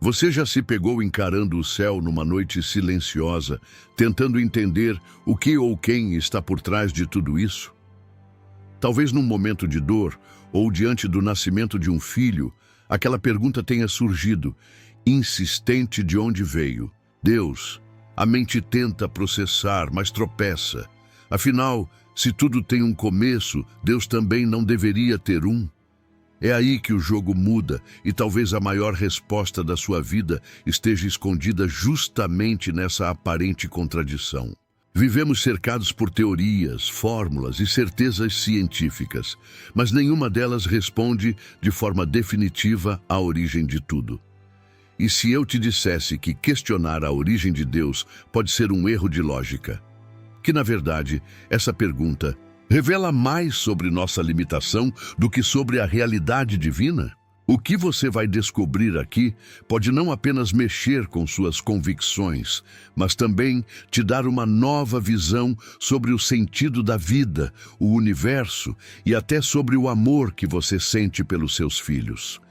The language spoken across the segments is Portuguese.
Você já se pegou encarando o céu numa noite silenciosa, tentando entender o que ou quem está por trás de tudo isso? Talvez num momento de dor ou diante do nascimento de um filho, aquela pergunta tenha surgido, insistente de onde veio. Deus, a mente tenta processar, mas tropeça. Afinal, se tudo tem um começo, Deus também não deveria ter um? É aí que o jogo muda e talvez a maior resposta da sua vida esteja escondida justamente nessa aparente contradição. Vivemos cercados por teorias, fórmulas e certezas científicas, mas nenhuma delas responde de forma definitiva à origem de tudo. E se eu te dissesse que questionar a origem de Deus pode ser um erro de lógica? Que, na verdade, essa pergunta revela mais sobre nossa limitação do que sobre a realidade divina? O que você vai descobrir aqui pode não apenas mexer com suas convicções, mas também te dar uma nova visão sobre o sentido da vida, o universo e até sobre o amor que você sente pelos seus filhos.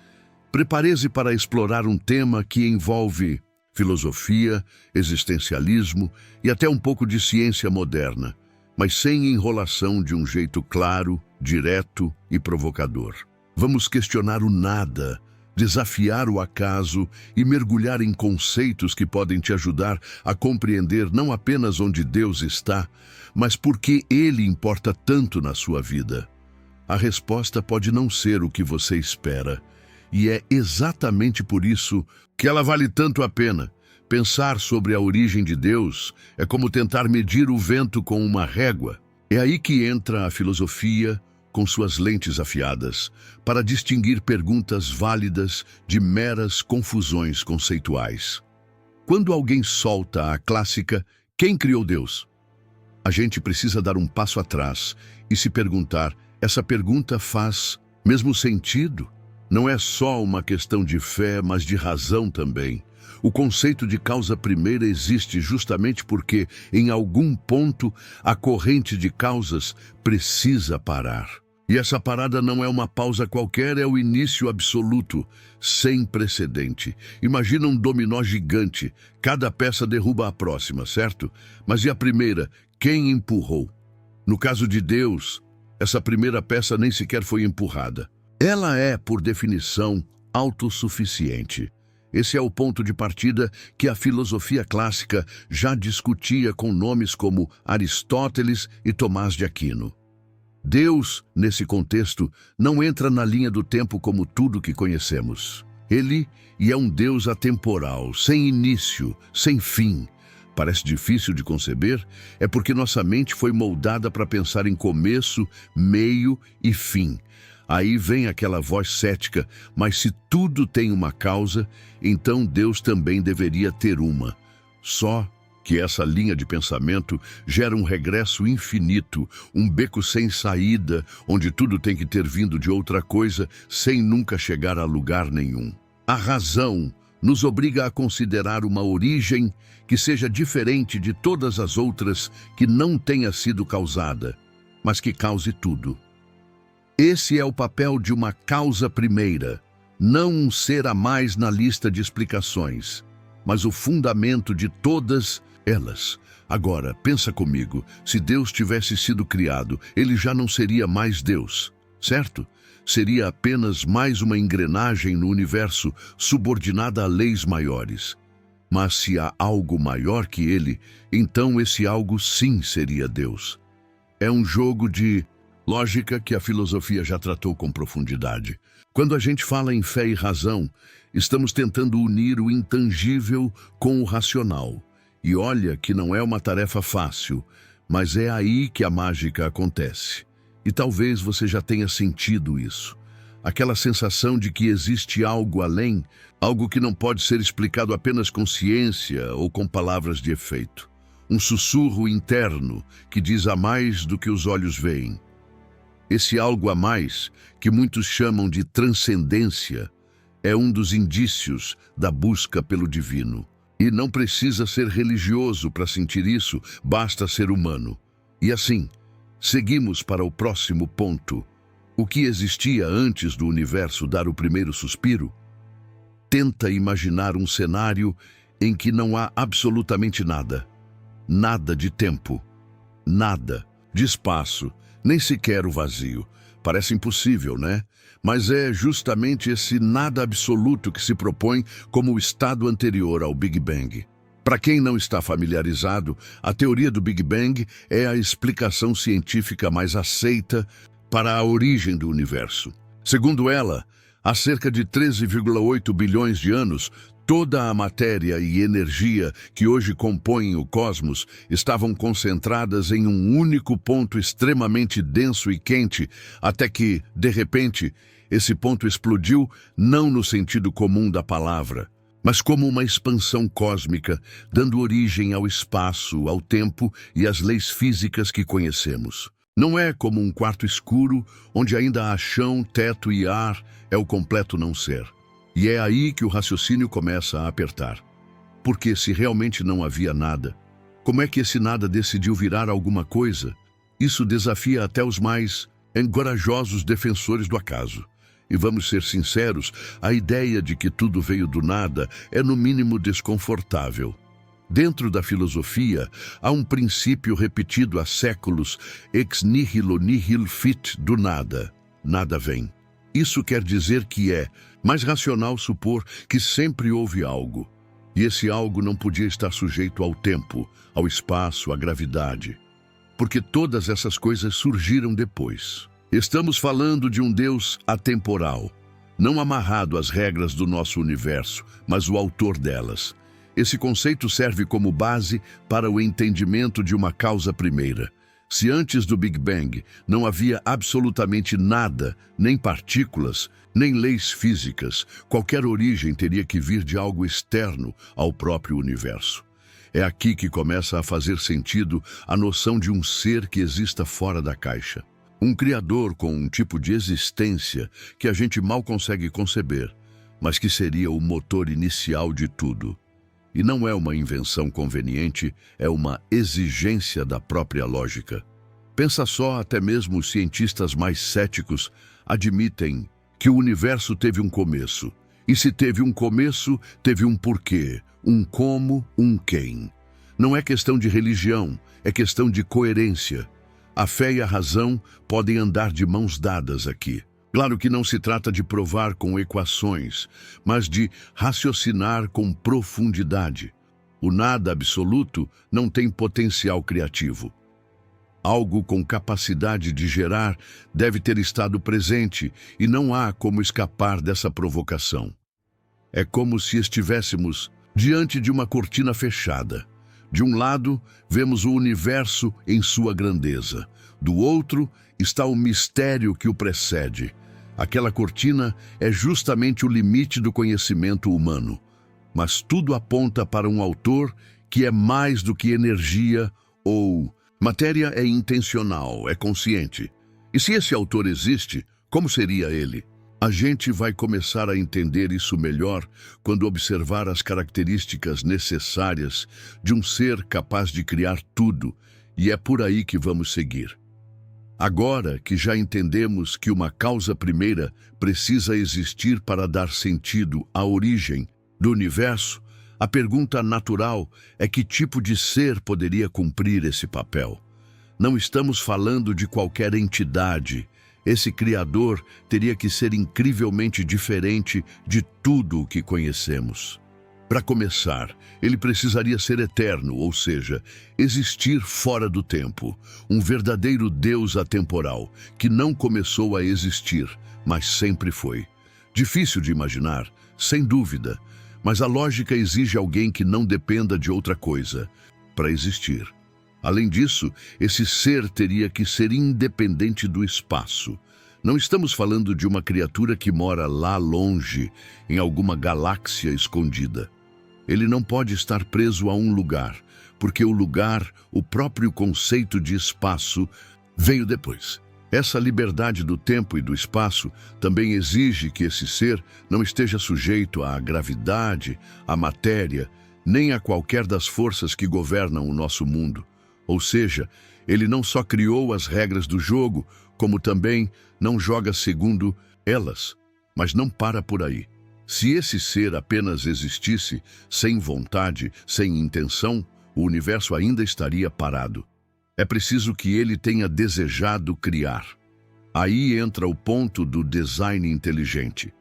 Prepare-se para explorar um tema que envolve filosofia, existencialismo e até um pouco de ciência moderna, mas sem enrolação, de um jeito claro, direto e provocador. Vamos questionar o nada, desafiar o acaso e mergulhar em conceitos que podem te ajudar a compreender não apenas onde Deus está, mas por que Ele importa tanto na sua vida. A resposta pode não ser o que você espera, e é exatamente por isso que ela vale tanto a pena. Pensar sobre a origem de Deus é como tentar medir o vento com uma régua. É aí que entra a filosofia, com suas lentes afiadas, para distinguir perguntas válidas de meras confusões conceituais. Quando alguém solta a clássica "Quem criou Deus?", a gente precisa dar um passo atrás e se perguntar: essa pergunta faz mesmo sentido? Não é só uma questão de fé, mas de razão também. O conceito de causa primeira existe justamente porque, em algum ponto, a corrente de causas precisa parar. E essa parada não é uma pausa qualquer, é o início absoluto, sem precedente. Imagina um dominó gigante, cada peça derruba a próxima, certo? Mas e a primeira? Quem empurrou? No caso de Deus, essa primeira peça nem sequer foi empurrada. Ela é, por definição, autossuficiente. Esse é o ponto de partida que a filosofia clássica já discutia com nomes como Aristóteles e Tomás de Aquino. Deus, nesse contexto, não entra na linha do tempo como tudo que conhecemos. Ele é um Deus atemporal, sem início, sem fim. Parece difícil de conceber? É porque nossa mente foi moldada para pensar em começo, meio e fim. Aí vem aquela voz cética: mas se tudo tem uma causa, então Deus também deveria ter uma. Só que essa linha de pensamento gera um regresso infinito, um beco sem saída, onde tudo tem que ter vindo de outra coisa, sem nunca chegar a lugar nenhum. A razão nos obriga a considerar uma origem que seja diferente de todas as outras, que não tenha sido causada, mas que cause tudo. Esse é o papel de uma causa primeira, não um ser a mais na lista de explicações, mas o fundamento de todas elas. Agora, pensa comigo, se Deus tivesse sido criado, ele já não seria mais Deus, certo? Seria apenas mais uma engrenagem no universo subordinada a leis maiores. Mas se há algo maior que ele, então esse algo sim seria Deus. É um jogo de lógica que a filosofia já tratou com profundidade. Quando a gente fala em fé e razão, estamos tentando unir o intangível com o racional. E olha que não é uma tarefa fácil, mas é aí que a mágica acontece. E talvez você já tenha sentido isso. Aquela sensação de que existe algo além, algo que não pode ser explicado apenas com ciência ou com palavras de efeito. Um sussurro interno que diz a mais do que os olhos veem. Esse algo a mais, que muitos chamam de transcendência, é um dos indícios da busca pelo divino. E não precisa ser religioso para sentir isso, basta ser humano. E assim, seguimos para o próximo ponto. O que existia antes do universo dar o primeiro suspiro? tenta imaginar um cenário em que não há absolutamente nada. Nada de tempo, nada de espaço, nem sequer o vazio. Parece impossível, né? Mas é justamente esse nada absoluto que se propõe como o estado anterior ao Big Bang. Para quem não está familiarizado, a teoria do Big Bang é a explicação científica mais aceita para a origem do universo. Segundo ela, há cerca de 13,8 bilhões de anos, toda a matéria e energia que hoje compõem o cosmos estavam concentradas em um único ponto extremamente denso e quente, até que, de repente, esse ponto explodiu não no sentido comum da palavra, mas como uma expansão cósmica, dando origem ao espaço, ao tempo e às leis físicas que conhecemos. Não é como um quarto escuro, onde ainda há chão, teto e ar, é o completo não ser. E é aí que o raciocínio começa a apertar. Porque se realmente não havia nada, como é que esse nada decidiu virar alguma coisa? Isso desafia até os mais encorajosos defensores do acaso. E vamos ser sinceros, a ideia de que tudo veio do nada é no mínimo desconfortável. Dentro da filosofia, há um princípio repetido há séculos, ex nihilo nihil fit, do nada. Nada vem. Isso quer dizer que é mais racional supor que sempre houve algo. E esse algo não podia estar sujeito ao tempo, ao espaço, à gravidade. Porque todas essas coisas surgiram depois. Estamos falando de um Deus atemporal, não amarrado às regras do nosso universo, mas o autor delas. Esse conceito serve como base para o entendimento de uma causa primeira. Se antes do Big Bang não havia absolutamente nada, nem partículas, nem leis físicas, qualquer origem teria que vir de algo externo ao próprio universo. É aqui que começa a fazer sentido a noção de um ser que exista fora da caixa. Um criador com um tipo de existência que a gente mal consegue conceber, mas que seria o motor inicial de tudo. E não é uma invenção conveniente, é uma exigência da própria lógica. Pensa só, até mesmo os cientistas mais céticos admitem que o universo teve um começo. E se teve um começo, teve um porquê, um como, um quem. Não é questão de religião, é questão de coerência. A fé e a razão podem andar de mãos dadas aqui. Claro que não se trata de provar com equações, mas de raciocinar com profundidade. O nada absoluto não tem potencial criativo. Algo com capacidade de gerar deve ter estado presente e não há como escapar dessa provocação. É como se estivéssemos diante de uma cortina fechada. De um lado, vemos o universo em sua grandeza. Do outro, está o mistério que o precede. Aquela cortina é justamente o limite do conhecimento humano. Mas tudo aponta para um autor que é mais do que energia ou... Matéria é intencional, é consciente. E se esse autor existe, como seria ele? A gente vai começar a entender isso melhor quando observar as características necessárias de um ser capaz de criar tudo, e é por aí que vamos seguir. Agora que já entendemos que uma causa primeira precisa existir para dar sentido à origem do universo, a pergunta natural é que tipo de ser poderia cumprir esse papel. Não estamos falando de qualquer entidade. Esse Criador teria que ser incrivelmente diferente de tudo o que conhecemos. Para começar, ele precisaria ser eterno, ou seja, existir fora do tempo, um verdadeiro Deus atemporal, que não começou a existir, mas sempre foi. Difícil de imaginar, sem dúvida, mas a lógica exige alguém que não dependa de outra coisa para existir. Além disso, esse ser teria que ser independente do espaço. Não estamos falando de uma criatura que mora lá longe, em alguma galáxia escondida. Ele não pode estar preso a um lugar, porque o lugar, o próprio conceito de espaço, veio depois. Essa liberdade do tempo e do espaço também exige que esse ser não esteja sujeito à gravidade, à matéria, nem a qualquer das forças que governam o nosso mundo. Ou seja, ele não só criou as regras do jogo, como também não joga segundo elas, mas não para por aí. Se esse ser apenas existisse, sem vontade, sem intenção, o universo ainda estaria parado. É preciso que ele tenha desejado criar. Aí entra o ponto do design inteligente.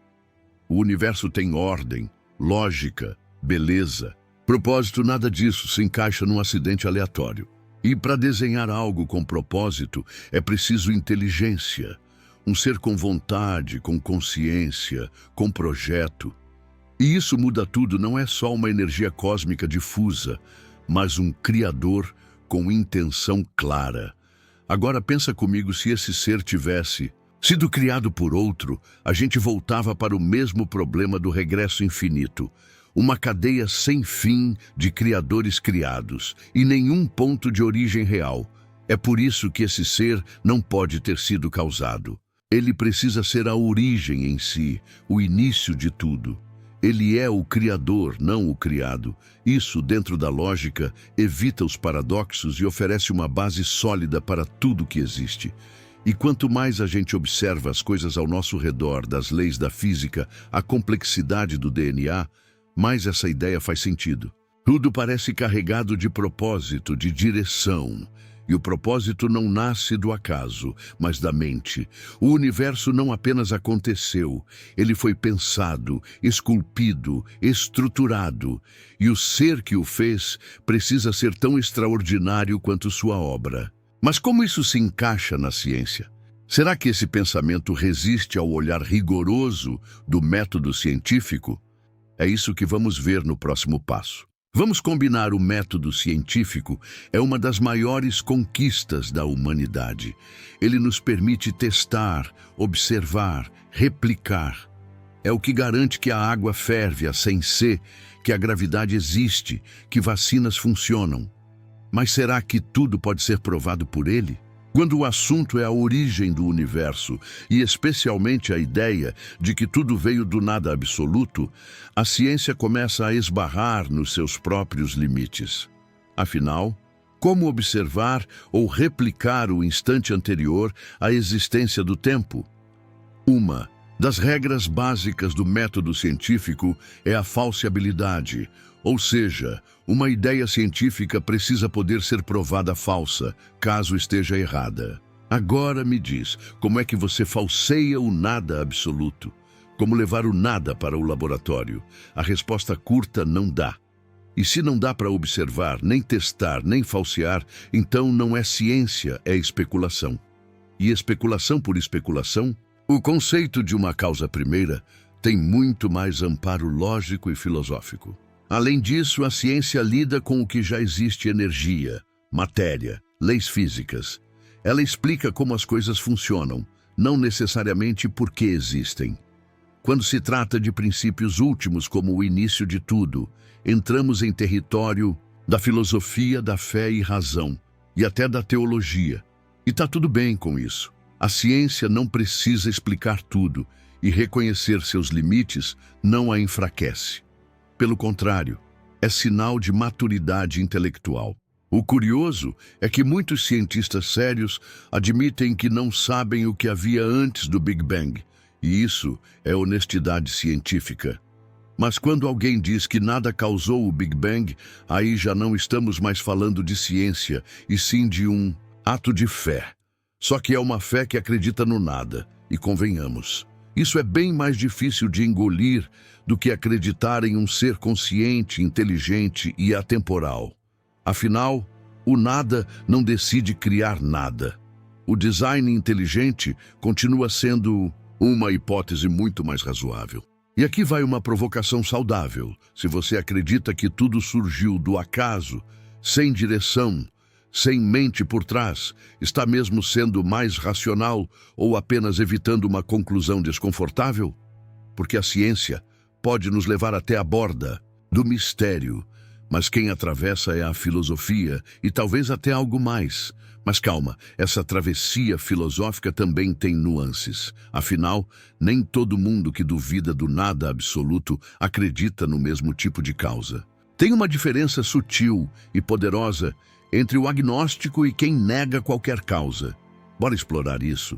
O universo tem ordem, lógica, beleza. Propósito, nada disso se encaixa num acidente aleatório. E para desenhar algo com propósito, é preciso inteligência. Um ser com vontade, com consciência, com projeto. E isso muda tudo, não é só uma energia cósmica difusa, mas um criador com intenção clara. Agora pensa comigo, se esse ser tivesse sido criado por outro, a gente voltava para o mesmo problema do regresso infinito. Uma cadeia sem fim de criadores criados e nenhum ponto de origem real. É por isso que esse ser não pode ter sido causado. Ele precisa ser a origem em si, o início de tudo. Ele é o criador, não o criado. Isso, dentro da lógica, evita os paradoxos e oferece uma base sólida para tudo que existe. E quanto mais a gente observa as coisas ao nosso redor, das leis da física, a complexidade do DNA, mais essa ideia faz sentido. Tudo parece carregado de propósito, de direção. E o propósito não nasce do acaso, mas da mente. O universo não apenas aconteceu, ele foi pensado, esculpido, estruturado. E o ser que o fez precisa ser tão extraordinário quanto sua obra. Mas como isso se encaixa na ciência? Será que esse pensamento resiste ao olhar rigoroso do método científico? É isso que vamos ver no próximo passo. Vamos combinar: o método científico é uma das maiores conquistas da humanidade. Ele nos permite testar, observar, replicar. É o que garante que a água ferve a sem ser, que a gravidade existe, que vacinas funcionam. Mas será que tudo pode ser provado por ele? Quando o assunto é a origem do universo, e especialmente a ideia de que tudo veio do nada absoluto, a ciência começa a esbarrar nos seus próprios limites. Afinal, como observar ou replicar o instante anterior à existência do tempo? Uma das regras básicas do método científico é a falseabilidade, ou seja, uma ideia científica precisa poder ser provada falsa, caso esteja errada. Agora me diz, como é que você falseia o nada absoluto? Como levar o nada para o laboratório? A resposta curta: não dá. E se não dá para observar, nem testar, nem falsear, então não é ciência, é especulação. E especulação por especulação? O conceito de uma causa primeira tem muito mais amparo lógico e filosófico. Além disso, a ciência lida com o que já existe: energia, matéria, leis físicas. Ela explica como as coisas funcionam, não necessariamente por que existem. Quando se trata de princípios últimos como o início de tudo, entramos em território da filosofia, da fé e razão, e até da teologia. E está tudo bem com isso. A ciência não precisa explicar tudo, e reconhecer seus limites não a enfraquece. Pelo contrário, é sinal de maturidade intelectual. O curioso é que muitos cientistas sérios admitem que não sabem o que havia antes do Big Bang, e isso é honestidade científica. Mas quando alguém diz que nada causou o Big Bang, aí já não estamos mais falando de ciência, e sim de um ato de fé. Só que é uma fé que acredita no nada, e convenhamos, isso é bem mais difícil de engolir do que acreditar em um ser consciente, inteligente e atemporal. Afinal, o nada não decide criar nada. O design inteligente continua sendo uma hipótese muito mais razoável. E aqui vai uma provocação saudável. Se você acredita que tudo surgiu do acaso, sem direção, sem mente por trás, está mesmo sendo mais racional ou apenas evitando uma conclusão desconfortável? Porque a ciência pode nos levar até a borda do mistério, mas quem atravessa é a filosofia e talvez até algo mais. Mas calma, essa travessia filosófica também tem nuances. Afinal, nem todo mundo que duvida do nada absoluto acredita no mesmo tipo de causa. Tem uma diferença sutil e poderosa entre o agnóstico e quem nega qualquer causa. Bora explorar isso.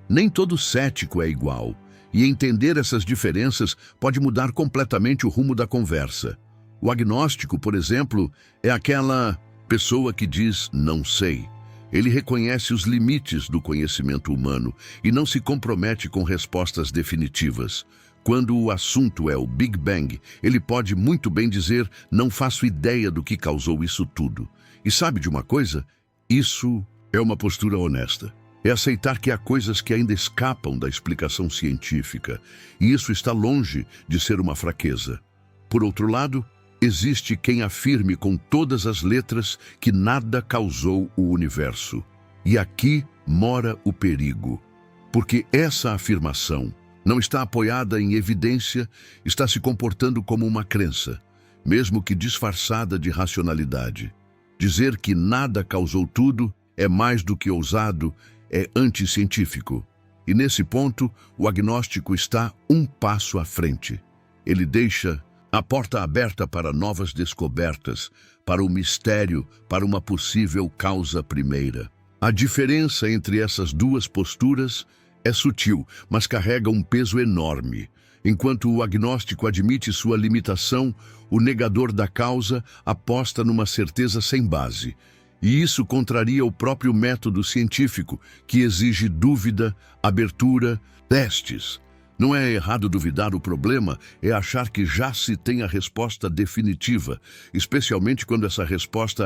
Nem todo cético é igual, E entender essas diferenças pode mudar completamente o rumo da conversa. O agnóstico, por exemplo, é aquela pessoa que diz não sei. Ele reconhece os limites do conhecimento humano e não se compromete com respostas definitivas. Quando o assunto é o Big Bang, ele pode muito bem dizer não faço ideia do que causou isso tudo. E sabe de uma coisa? Isso é uma postura honesta. É aceitar que há coisas que ainda escapam da explicação científica, e isso está longe de ser uma fraqueza. Por outro lado, existe quem afirme com todas as letras que nada causou o universo. E aqui mora o perigo, porque essa afirmação não está apoiada em evidência, está se comportando como uma crença, mesmo que disfarçada de racionalidade. Dizer que nada causou tudo é mais do que ousado, é anticientífico. E nesse ponto, o agnóstico está um passo à frente. Ele deixa a porta aberta para novas descobertas, para o mistério, para uma possível causa primeira. A diferença entre essas duas posturas é sutil, mas carrega um peso enorme. Enquanto o agnóstico admite sua limitação, o negador da causa aposta numa certeza sem base. E isso contraria o próprio método científico, que exige dúvida, abertura, testes. Não é errado duvidar, o problema é achar que já se tem a resposta definitiva, especialmente quando essa resposta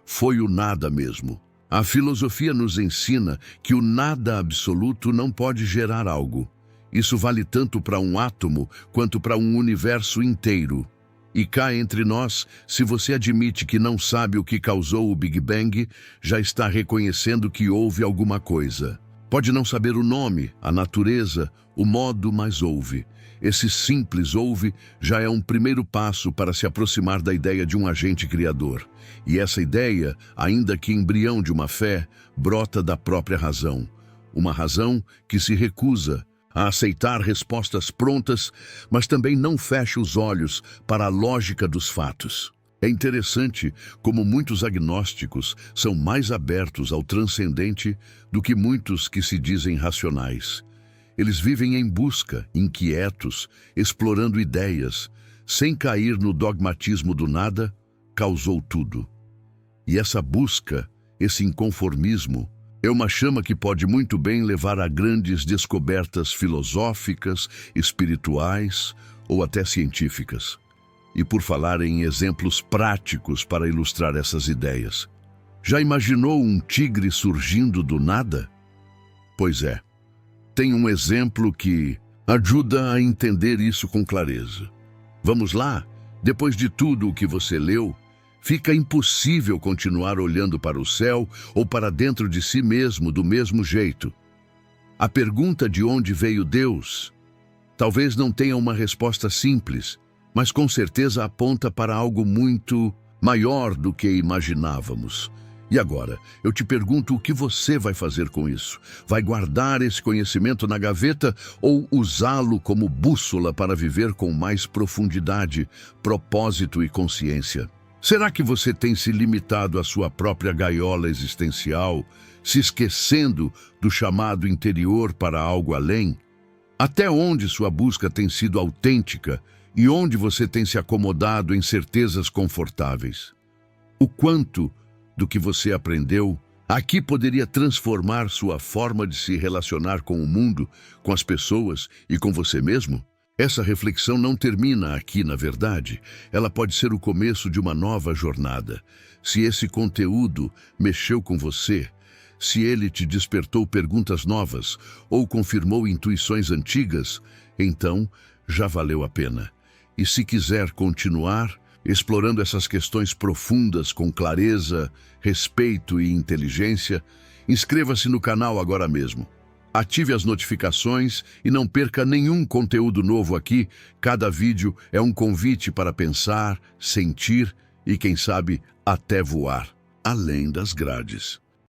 foi o nada mesmo. A filosofia nos ensina que o nada absoluto não pode gerar algo. Isso vale tanto para um átomo quanto para um universo inteiro. E cá entre nós, se você admite que não sabe o que causou o Big Bang, já está reconhecendo que houve alguma coisa. Pode não saber o nome, a natureza, o modo, mas houve. Esse simples houve já é um primeiro passo para se aproximar da ideia de um agente criador. E essa ideia, ainda que embrião de uma fé, brota da própria razão. Uma razão que se recusa a aceitar respostas prontas, mas também não fecha os olhos para a lógica dos fatos. É interessante como muitos agnósticos são mais abertos ao transcendente do que muitos que se dizem racionais. Eles vivem em busca, inquietos, explorando ideias, sem cair no dogmatismo do nada, causou tudo. E essa busca, esse inconformismo, é uma chama que pode muito bem levar a grandes descobertas filosóficas, espirituais ou até científicas. E por falar em exemplos práticos para ilustrar essas ideias, já imaginou um tigre surgindo do nada? Pois é, tem um exemplo que ajuda a entender isso com clareza. Vamos lá? Depois de tudo o que você leu, fica impossível continuar olhando para o céu ou para dentro de si mesmo do mesmo jeito. A pergunta de onde veio Deus talvez não tenha uma resposta simples, mas com certeza aponta para algo muito maior do que imaginávamos. E agora, eu te pergunto o que você vai fazer com isso? Vai guardar esse conhecimento na gaveta ou usá-lo como bússola para viver com mais profundidade, propósito e consciência? Será que você tem se limitado à sua própria gaiola existencial, se esquecendo do chamado interior para algo além? Até onde sua busca tem sido autêntica e onde você tem se acomodado em certezas confortáveis? O quanto do que você aprendeu aqui poderia transformar sua forma de se relacionar com o mundo, com as pessoas e com você mesmo? Essa reflexão não termina aqui, na verdade. Ela pode ser o começo de uma nova jornada. Se esse conteúdo mexeu com você, se ele te despertou perguntas novas ou confirmou intuições antigas, então já valeu a pena. E se quiser continuar explorando essas questões profundas com clareza, respeito e inteligência, inscreva-se no canal agora mesmo. Ative as notificações e não perca nenhum conteúdo novo aqui. Cada vídeo é um convite para pensar, sentir e, quem sabe, até voar além das grades.